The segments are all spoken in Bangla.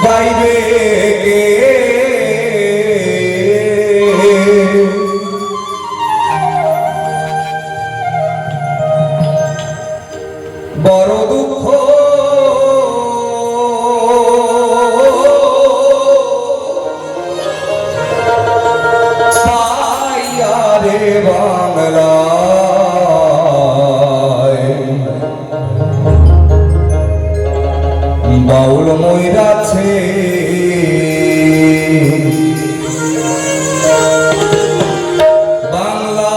গাইবে কে বড় দুঃখ পাইয়া রে বাংলায় বাউল ময়রাছে বাংলা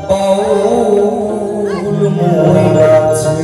বাউল ময়রাছে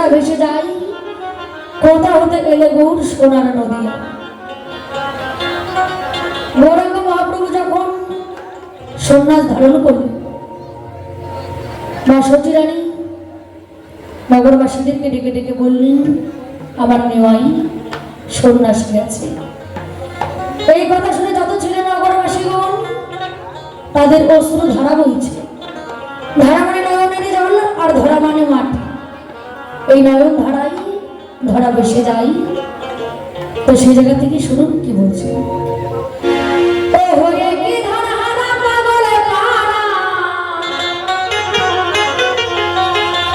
ধারা ভেসে যায় কোথা হতে এলে গৌর সোনার নদী। গৌরাঙ্গ মহাপ্রভু যখন সন্ন্যাস ধারণ করলেন, মা সতী রানী নগরবাসীদেরকে ডেকে ডেকে বললেন, আমার নেওয়াই সন্ন্যাসী গেছে। এই কথা শুনে যত ছিলেন নগরবাসীগণ তাদের অশ্রু ধারা বইছে। ধারা মানে নয়নের জল, আর ধরা মানে মাটি। এই নয়ন ধারাই ধরা বসে যায়। তো সেই জায়গা থেকে শুনুন কি বলছে। ও হয়ে কি ধরাহারা পাগলে পাড়া,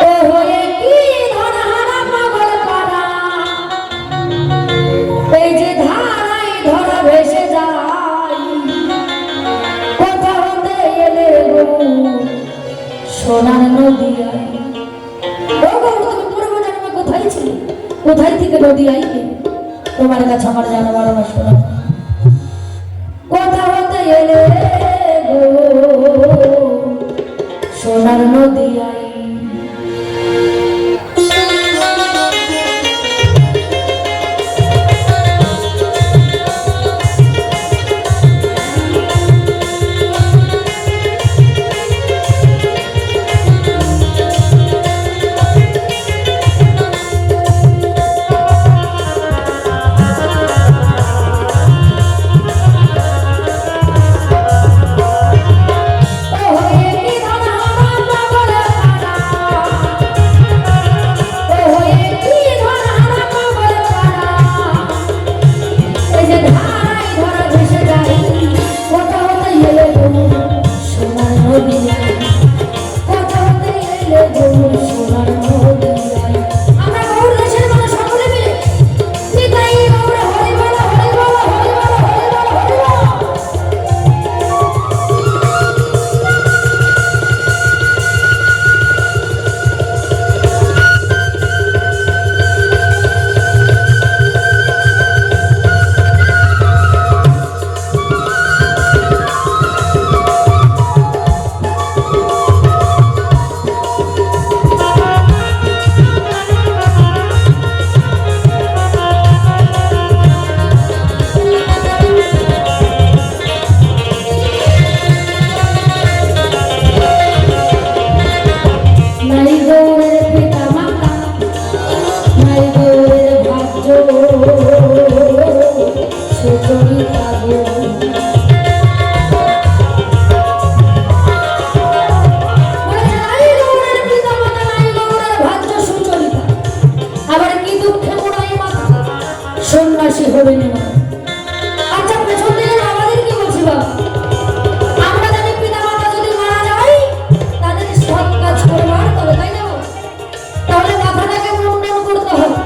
ও হয়ে কি ধরাহারা পাগলে পাড়া, এই যে ধারাই ধরা ভেসে যায় কোথা হতে এলে গো সোনার নদিয়ায়। ও গো তুমি পূর্ব জন্মে কোথায় ছিলে, কোথায় থেকে নদী আইলে তোমার কাছে আমার জানাবার আমার শোনা। কোথা হতে এলে গো সোনার নদিয়ায়। সন্ন্যাসী হবে না। আচ্ছা পেছন দিকে আমাদের কি বলছি বাবা, আমরা জানি পিতা মাতা যদি মারা যায় তাদের সৎ কাজ করবার তবে, তাই না? তাহলে মাথাটাকে মুন্ডন করতে হবে,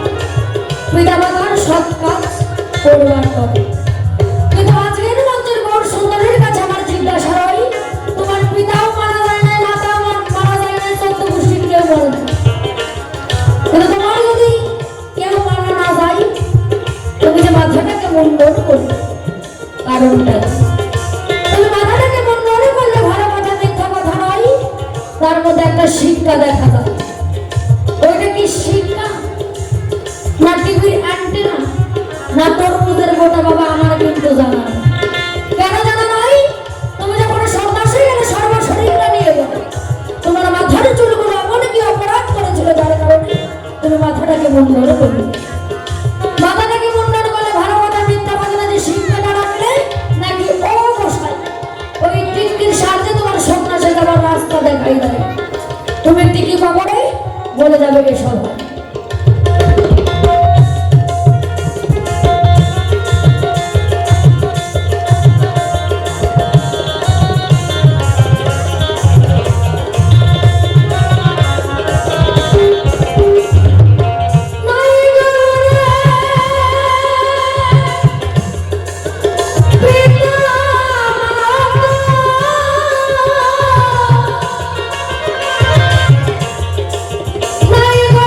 পিতা মাতার সৎ কাজ করবার তবে। কিন্তু আজকের মঞ্চের বড় সুন্দরের কাছে আমার জিজ্ঞাসা হয়, তোমার পিতাও মারা যায় না, মাতাও মারা যায় না, চোদ্দ গোষ্ঠীর কেউ বলে না, কিন্তু তোমার যদি কেউ মারা না যায় তুমি যে মাথাটাকে মুন্ডন করবে কারণটা, তুমি মাথাটাকে মুন্ডন করলে ভালো কথা মিথ্যা কথা নয়, তার মধ্যে একটা শিক্ষা দেখা যায়। ওইটা কি শিক্ষা না টিভির অ্যান্টেনা না তরমুজের গোটা বাবা, আমার কিন্তু জানা নেই। কেন জানা নয়? তুমি যখন সন্ন্যাসী গেলে সর্বশরীরটা নিয়ে যাবে, তোমার মাথার চুলগুলো এমন কি অপরাধ করেছিল যার কারণে তুমি মাথাটাকে মুন্ডন করবে। মাথাটাকে মুন্ডন করলে ভালো কথা মিথ্যা কথা না, যে শিক্ষাটা রাখলে নাকি ও মশাই ওই টিকির সাথে তোমার সন্ন্যাসে যাবার রাস্তা দেখাই দেয়, তুমি টিকি পাবো বলে যাবে এসব। নাই গো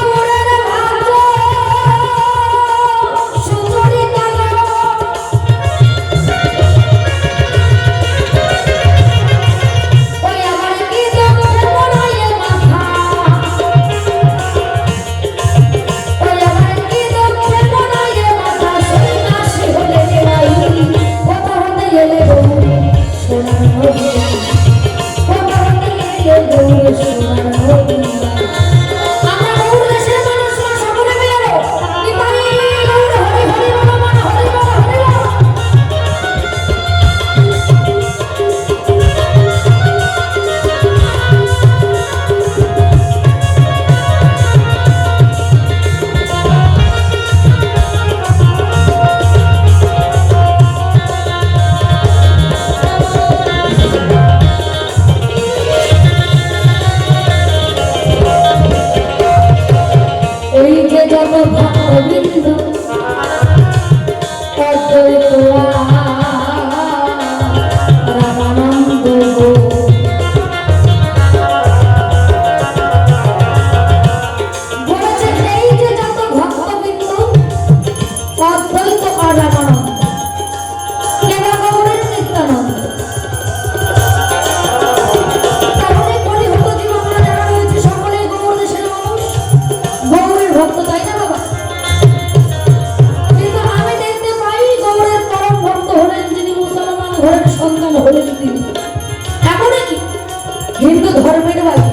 হিন্দু ধর্মের বাড়ি,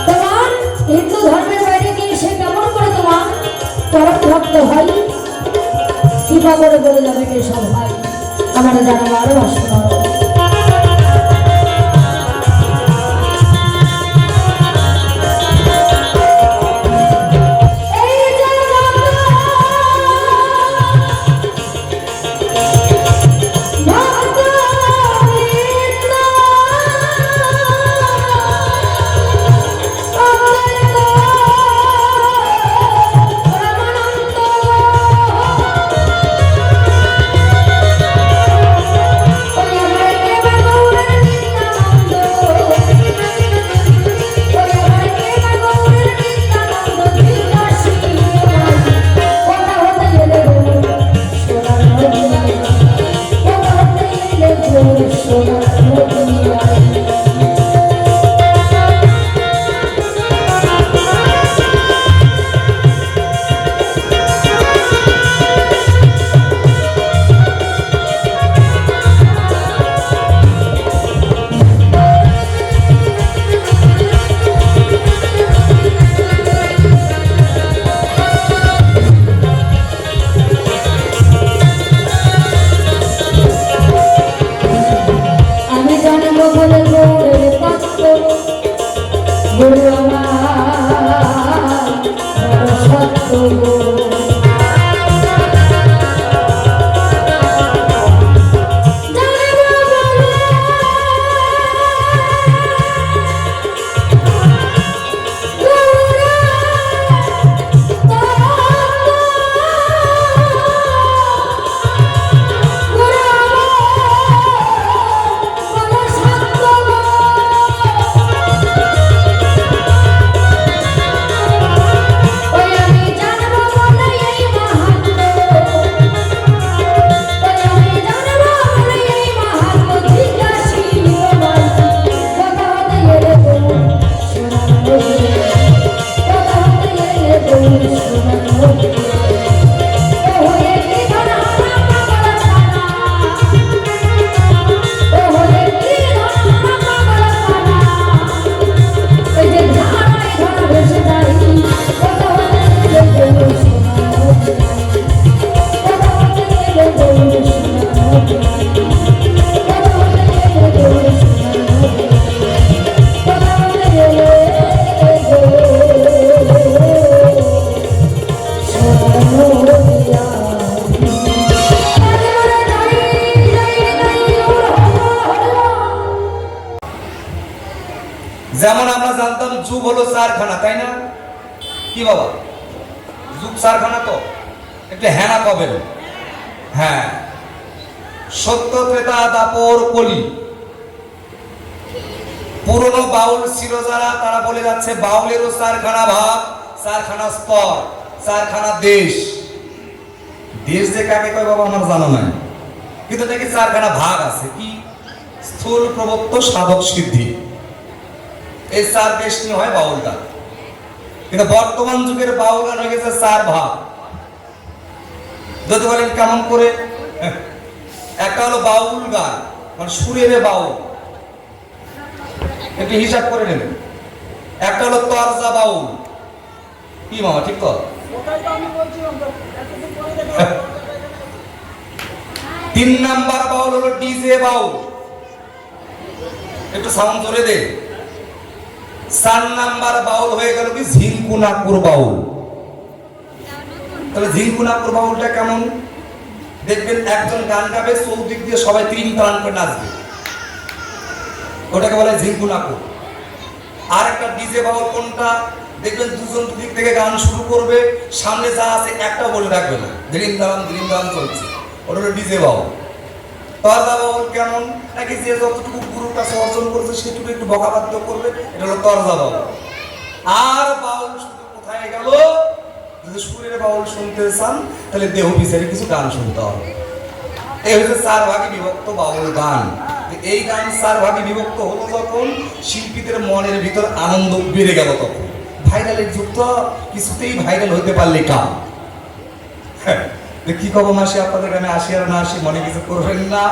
তোমার হিন্দু ধর্মের বাইরে গিয়ে সে কেমন করে তোমার পরম ভক্ত হয়? কৃপা করে বলে যাবে কে সব ভাই, আমার জানা আরো বাসনা। যেমন আমরা জানতাম যুগ হলো চারখানা, তাই না? কি বাবা, যুগ চারখানা তো একটু হ্যানা কবেন। হ্যাঁ, সত্য, ত্রেতা, দাপর, কলি। পুরনো বাউল ছিল যারা, তারা বলে যাচ্ছে বাউলেরও চারখানা ভাগ, চারখানা স্তর, চারখানা দেশ। দেশ যে কাকে কয় বাবা আমার জানা নাই, কিন্তু দেখি চারখানা ভাগ আছে। কি? স্থূল, প্রবক্ত, সাধক, সিদ্ধি। এই চার দেশ নিয়ে হয় বাউল গান। কিন্তু বর্তমান যুগের বাউল গান হয়ে গেছে চার ভাগ। যদি বলেন কেমন করে, একটা হলো বাউল গান মানে সুরের বাউল, একটু হিসাব করে নেবেন। একটা হলো তরজা বাউল। কি মামা ঠিক তো? তিন নাম্বার বাউল হলো ডিজে বাউল, একটু সাউন্ড জোরে দে। 4 নাম্বার বাউল হয়ে গেল কি ঝিঙ্কুনাকুর বাউল। তাহলে ঝিঙ্কুনাকুর বাউলটা কেমন? দেখবেন একজন গান গাবে, চৌদিক দিয়ে সবাই 3 তান করে নাচবে, ওটাকে বলে ঝিঙ্কুনাকুর। আর একটা ডিজে বাউল কোনটা? দেখবেন দুজন দুদিক থেকে গান শুরু করবে, সামনে যা আছে একটা বলে রাখবে না, ধীরিম দাম চলছে, ওটা হলো ডিজে বাউল। তরজা বাউল কেমন? নাকি যে যতটুকু গুরুর কাছে অর্জন করেছে সেটুকু একটু বকাবাদ্য করবে, এটা হলো তরজা বাউল। আর বাউল শুধু কোথায় গেল? যদি সুরের বাউল শুনতে চান তাহলে দেহ বিচারে কিছু গান শুনতে হবে। এই হচ্ছে 4 ভাগে বিভক্ত বাউল গান। এই গান 4 ভাগে বিভক্ত হলো যখন শিল্পীদের মনের ভিতর আনন্দ বেড়ে গেল, তখন ভাইরালের যুগ তো, কিছুতেই ভাইরাল হতে পারলে কাম। কি কব মাসে আপনাদের গ্রামে আসি আর না আসি মনে কিছু করবেন না,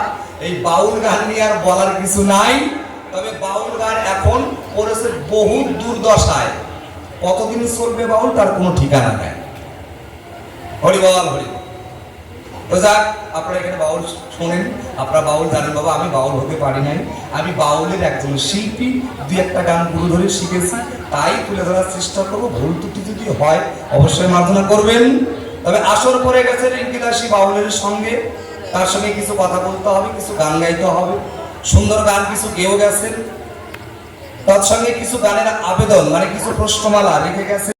এই বাউল গান নিয়ে আর বলার কিছু নাই। তবে বাউল গান এখন পড়েছে বহু দুর্দশায়। কতদিন চলবে বাউল তার কোনো ঠিকানা নেই। হরিবল হরিবল। তো যাক, আপনারা এখানে বাউল শোনেন, আপনারা বাউল জানেন। বাবা আমি বাউল হতে পারি নাই, আমি বাউলের একজন শিল্পী, দুই একটা গান গুরু ধরে শিখেছি, তাই তুলে ধরার চেষ্টা করবো। ভুল ত্রুটি যদি হয় অবশ্যই মার্জনা করবেন। তবে আসর পরে গেছে রিঙ্কি দাসী বাউলের সঙ্গে, তার সঙ্গে কিছু কথা বলতে হবে, কিছু গান গাইতে হবে। সুন্দর গান কিছু গেয়েও গেছেন, তৎসঙ্গে কিছু গানের আবেদন মানে কিছু প্রশ্নমালা রেখে গেছে।